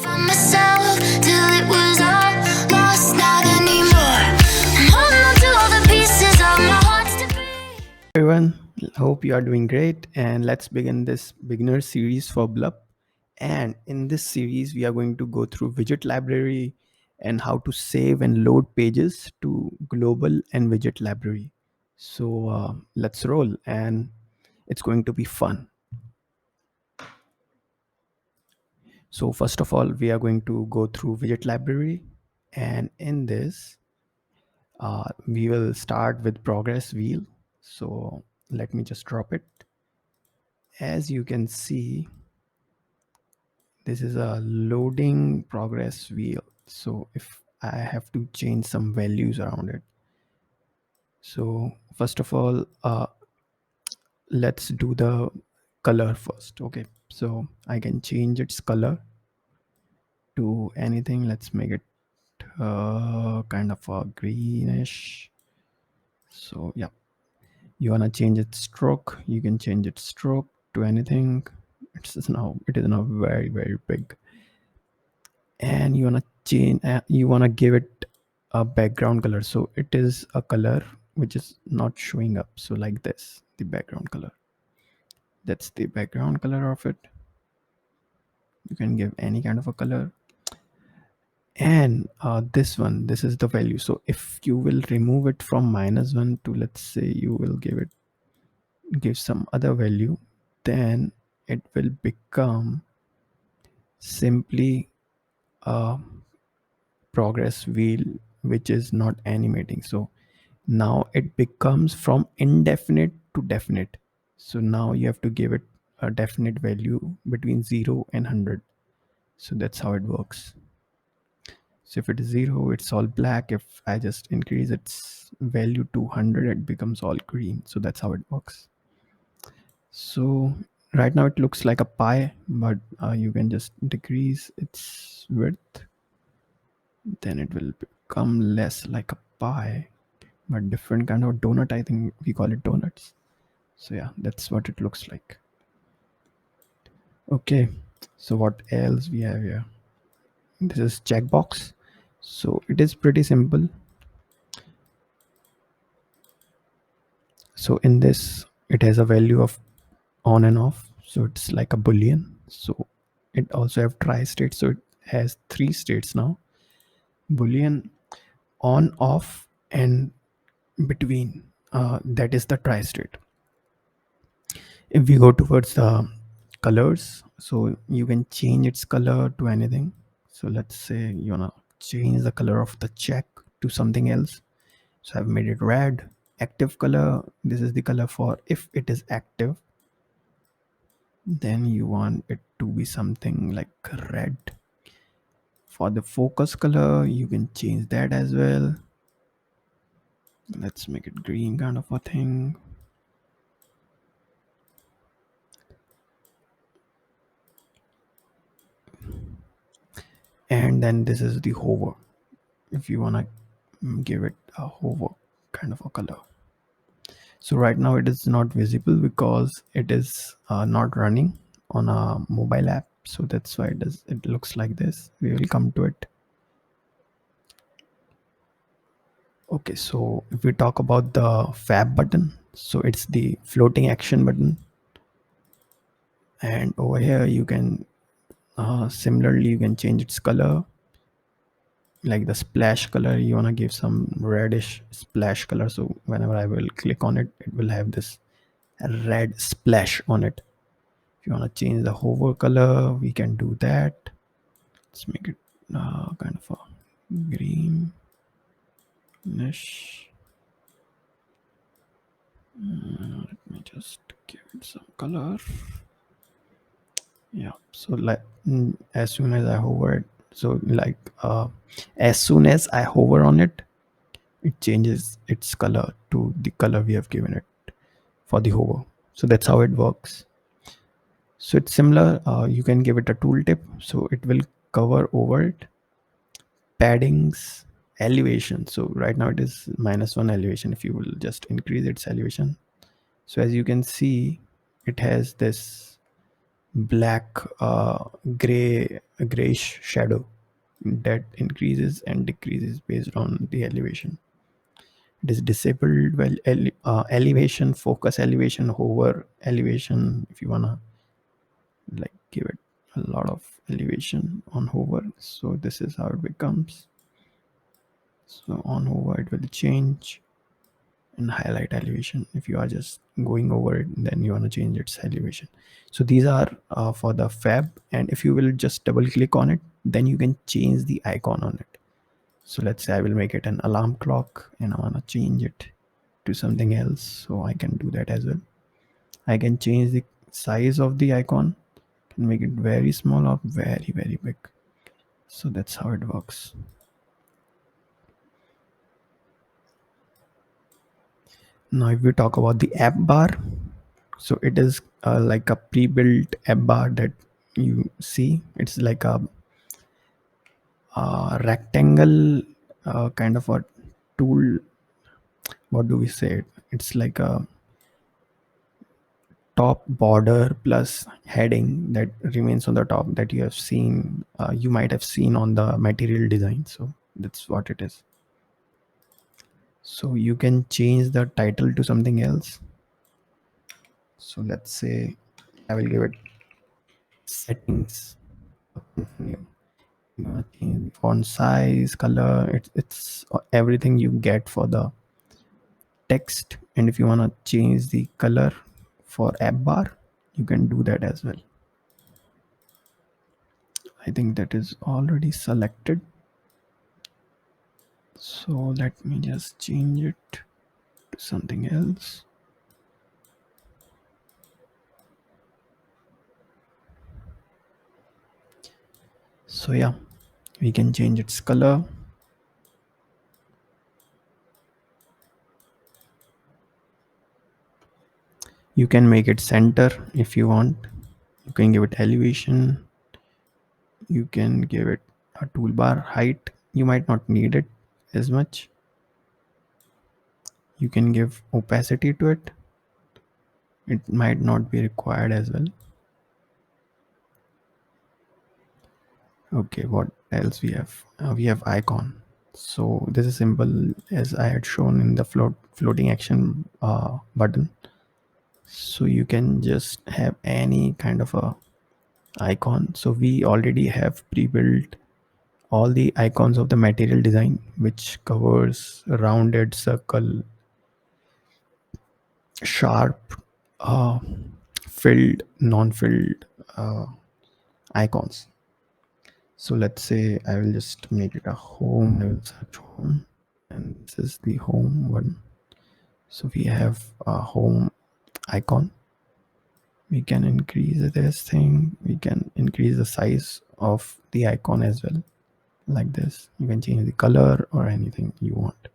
From myself till it was all lost, not anymore. I'm holding on to all the pieces of my heart's debris. Everyone, hope you are doing great, and let's begin this beginner series for Blup. And in this series, we are going to go through Widget Library and how to save and load pages to global and Widget Library. So let's roll, and it's going to be fun. So first of all, we are going to go through Widget Library, and in this, we will start with progress wheel. So let me just drop it. As you can see, this is a loading progress wheel. So if I have to change some values around it, so first of all, let's do the color first. Okay, so I can change its color to anything. Let's make it kind of a greenish. So yeah, you want to change its stroke, you can change its stroke to anything. It is now very, very big. And you want to change, you want to give it a background color, so it is a color which is not showing up. So like this, the background color, that's the background color of it. You can give any kind of a color. And this is the value. So if you will remove it from -1 to, let's say, you will give some other value, then it will become simply a progress wheel which is not animating. So now it becomes from indefinite to definite. So now you have to give it a definite value between 0 and 100. So that's how it works. So if it is 0, it's all black. If I just increase its value to 100, it becomes all green. So that's how it works. So right now it looks like a pie, but you can just decrease its width, then it will become less like a pie but different kind of donut. I think we call it donuts. So yeah, that's what it looks like. Okay, so what else we have here? This is checkbox. So it is pretty simple. So in this, it has a value of on and off, so it's like a boolean. So it also have tri-state, so it has 3 states now: boolean, on, off, and between. That is the tri-state. If we go towards the colors, so you can change its color to anything. So let's say you wanna change the color of the check to something else. So I've made it red. Active color, this is the color for if it is active. Then you want it to be something like red. For the focus color, you can change that as well. Let's make it green kind of a thing. And then this is the hover. If you want to give it a hover kind of a color. So right now it is not visible because it is not running on a mobile app. So that's why it looks like this. We will come to it. Okay, so if we talk about the fab button, so it's the floating action button. And over here you can similarly you can change its color. Like the splash color, you want to give some reddish splash color, so whenever I will click on it, it will have this red splash on it. If you want to change the hover color, we can do that. Let's make it kind of a greenish. Let me just give it some color. Yeah, so like as soon as I hover it, so like as soon as I hover on it, it changes its color to the color we have given it for the hover. So that's how it works. So it's similar. You can give it a tooltip, so it will cover over it. Paddings, elevation. So right now it is -1 elevation. If you will just increase its elevation, so as you can see, it has this black grayish shadow that increases and decreases based on the elevation. It is disabled well elevation, focus elevation, hover elevation. If you wanna like give it a lot of elevation on hover, so this is how it becomes. So on hover it will change, and highlight elevation. If you are just going over it, then you want to change its elevation. So these are for the fab, and if you will just double click on it, then you can change the icon on it. So let's say I will make it an alarm clock, and I want to change it to something else, so I can do that as well. I can change the size of the icon, can make it very small or very big. So that's how it works. Now if we talk about the app bar, so it is like a pre-built app bar that you see. It's like a rectangle kind of a tool. What do we say? It's like a top border plus heading that remains on the top that you have seen, you might have seen on the material design. So that's what it is. So you can change the title to something else. So let's say I will give it settings. Change font size, color. It's everything you get for the text. And if you want to change the color for app bar, you can do that as well. I think that is already selected. So let me just change it to something else. So yeah, we can change its color. You can make it center if you want. You can give it elevation. You can give it a toolbar height. You might not need it as much. You can give opacity to it. It might not be required as well. Okay, what else we have? We have icon. So this is simple as I had shown in the floating action button. So you can just have any kind of a icon. So we already have pre-built all the icons of the material design, which covers rounded, circle, sharp, uh, filled, non-filled icons. So let's say I will just make it a home. I will search home, and this is the home one. So we have a home icon. We can increase this thing. We can increase the size of the icon as well, like this. You can change the color or anything you want.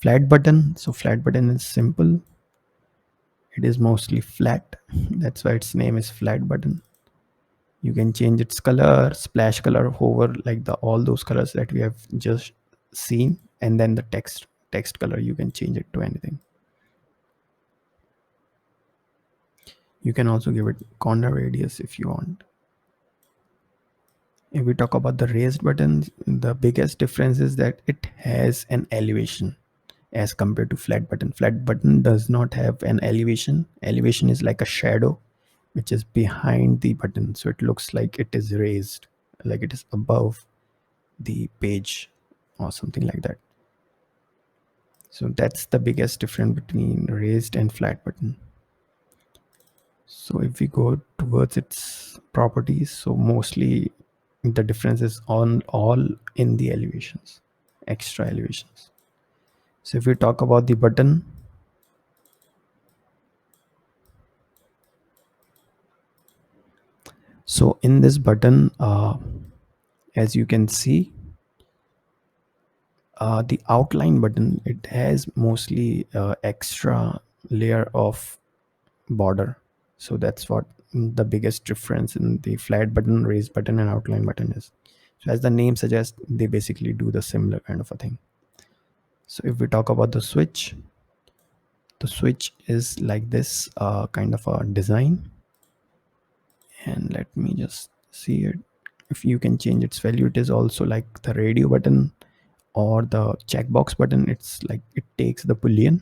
Flat button. So flat button is simple. It is mostly flat. That's why its name is flat button. You can change its color, splash color, hover, like the all those colors that we have just seen, and then the text color, you can change it to anything. You can also give it corner radius if you want. If we talk about the raised buttons, the biggest difference is that it has an elevation as compared to flat button. Flat button does not have an elevation. Elevation is like a shadow which is behind the button, so it looks like it is raised, like it is above the page or something like that. So that's the biggest difference between raised and flat button. So if we go towards its properties, so mostly the difference is on all in the elevations, extra elevations. So if we talk about the button, so in this button, as you can see, the outline button, it has mostly extra layer of border. So that's what the biggest difference in the flat button, raised button, and outline button is. So as the name suggests, they basically do the similar kind of a thing. So if we talk about the switch is like this kind of a design. And let me just see it. If you can change its value, it is also like the radio button or the checkbox button. It's like it takes the boolean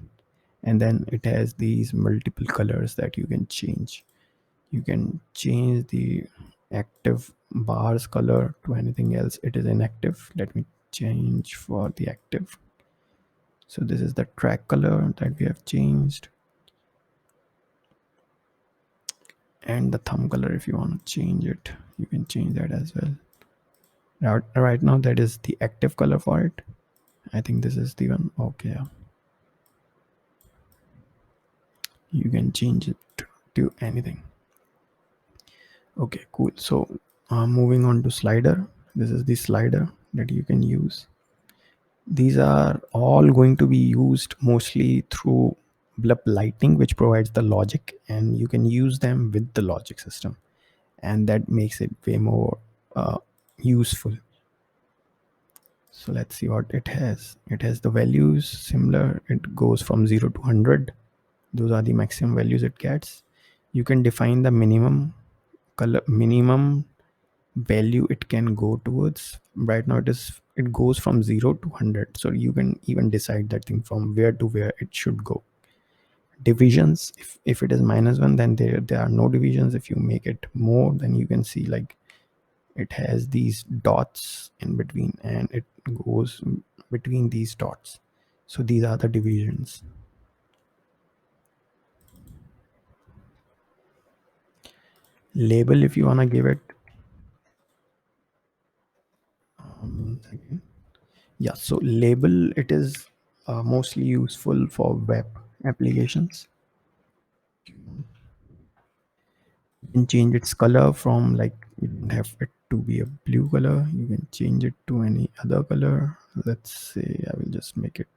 and then it has these multiple colors that you can change. You can change the active bars color to anything else. It is inactive. Let me change for the active. So this is the track color that we have changed, and the thumb color, if you want to change it, you can change that as well. Right now that is the active color for it. I think this is the one. Okay, yeah. You can change it to anything. Okay, cool. So moving on to slider. This is the slider that you can use. These are all going to be used mostly through Blup Lightning, which provides the logic, and you can use them with the logic system, and that makes it way more useful. So let's see what it has. It has the values similar. It goes from 0 to 100. Those are the maximum values it gets. You can define the minimum color, minimum value it can go towards. Right now it goes from 0 to 100, so you can even decide that thing from where to where it should go. Divisions, if it is -1, then there are no divisions. If you make it more, then you can see like it has these dots in between and it goes between these dots. So these are the divisions. Label, if you want to give it second. Yeah, so label, it is mostly useful for web applications. You can change its color from, like, you don't have it to be a blue color, you can change it to any other color. Let's say I will just make it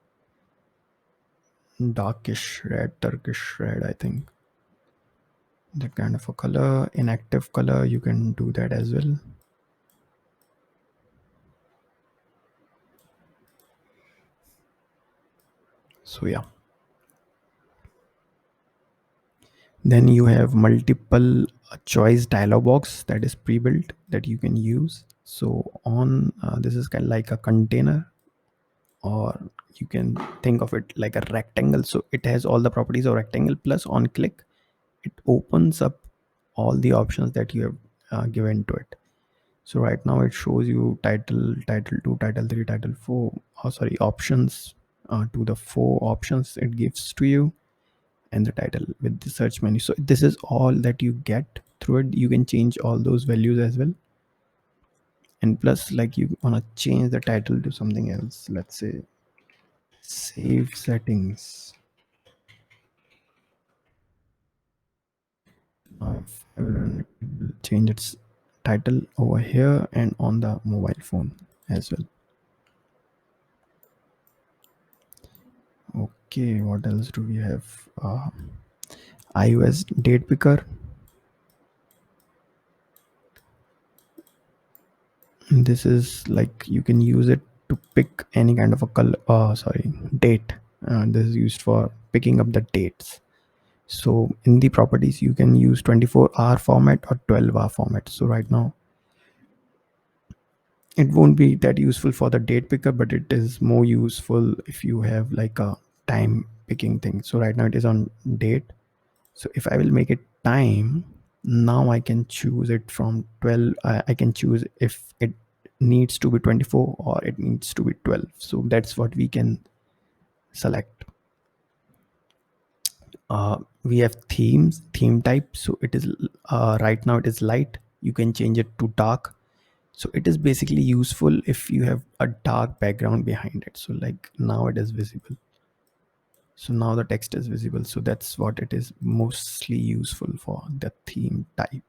darkish red, Turkish red, I think. That kind of a color. Inactive color, you can do that as well. So yeah, then you have multiple choice dialog box that is pre-built that you can use. So on this is kind of like a container, or you can think of it like a rectangle. So it has all the properties of rectangle, plus on click it opens up all the options that you have given to it. So right now it shows you title, title 2, title 3, title 4, oh sorry, options to the 4 options it gives to you, and the title with the search menu. So this is all that you get through it. You can change all those values as well, and plus, like, you want to change the title to something else. Let's say save settings. I will change its title over here and on the mobile phone as well. Okay, what else do we have? iOS date picker. This is like you can use it to pick any kind of a color, sorry, date. This is used for picking up the dates. So in the properties you can use 24-hour format or 12-hour format. So right now it won't be that useful for the date picker, but it is more useful if you have like a time picking thing. So right now it is on date. So if I will make it time, now I can choose it from 12. I can choose if it needs to be 24 or it needs to be 12. So that's what we can select. We have theme type. So it is right now it is light. You can change it to dark. So it is basically useful if you have a dark background behind it. So like now it is visible. So now the text is visible. So that's what it is mostly useful for, the theme type.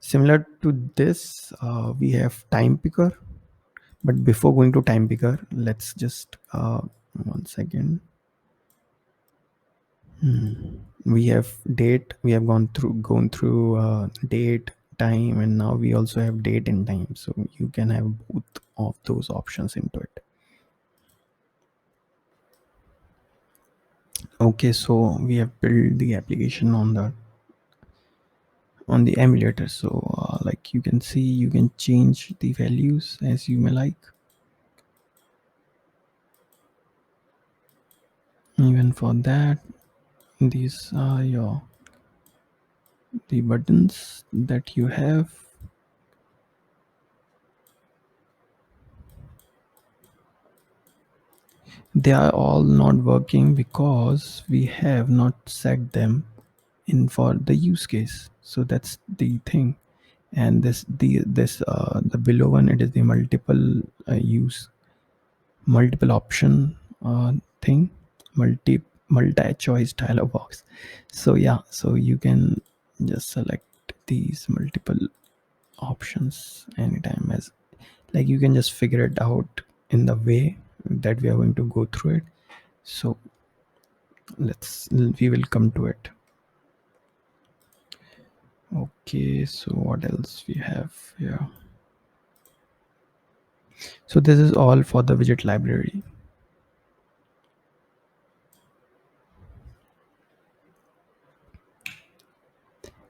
Similar to this, we have time picker. But before going to time picker, let's just one second. We have date. We have gone through date, time, and now we also have date and time. So you can have both of those options into it. Okay, so we have built the application on the on the emulator. So like you can see, you can change the values as you may like. Even for that, these are the buttons that you have. They are all not working because we have not set them in for the use case. So that's the thing. And the below one, it is the use multiple option thing, multi choice dialog box. So yeah, so you can just select these multiple options anytime, as like you can just figure it out in the way that we are going to go through it. So we will come to it. Okay, so what else we have here? So this is all for the widget library.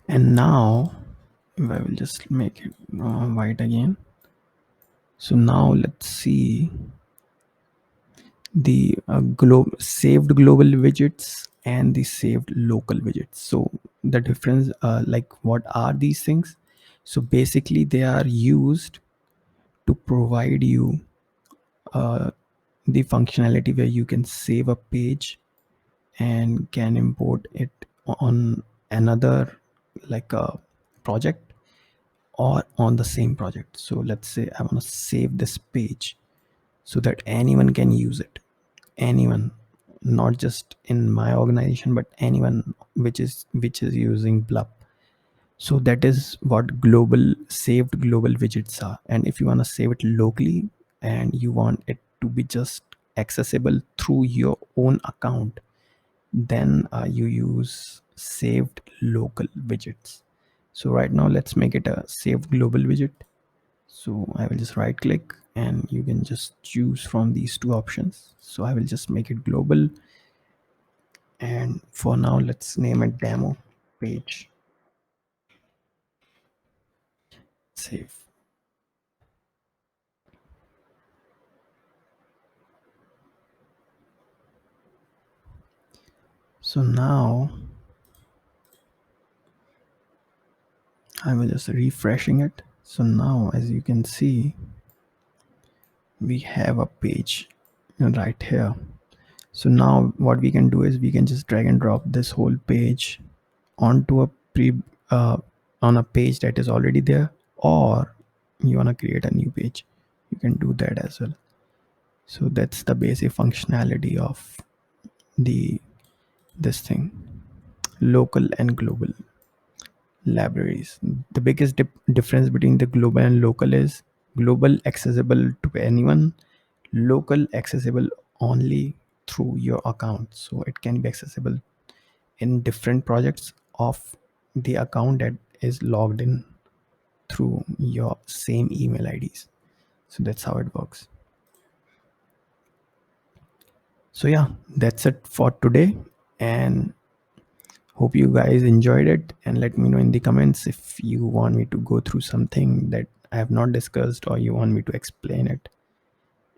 And now I will just make it white again. So now let's see the saved global widgets and the saved local widgets. So the difference, like what are these things? So basically they are used to provide you uh, the functionality where you can save a page and can import it on another, like a project, or on the same project. So let's say I want to save this page so that anyone can use it. Anyone, not just in my organization, but anyone which is using Blup. So that is what global saved global widgets are. And if you want to save it locally and you want it to be just accessible through your own account, then you use saved local widgets. So right now let's make it a saved global widget. So I will just right click and you can just choose from these two options. So I will just make it global, and for now let's name it demo page. Save. So now I will just refreshing it. So now as you can see, we have a page right here. So now what we can do is we can just drag and drop this whole page onto a uh, on a page that is already there, or you want to create a new page, you can do that as well. So that's the basic functionality of the this thing, local and global libraries. The biggest difference between the global and local is global accessible to anyone, local accessible only through your account. So it can be accessible in different projects of the account that is logged in through your same email IDs. So that's how it works. So yeah, that's it for today, and hope you guys enjoyed it, and let me know in the comments if you want me to go through something that I have not discussed or you want me to explain it.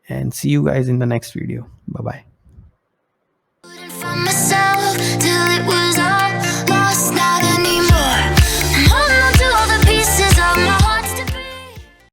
And see you guys in the next video. Bye bye. From myself till it was all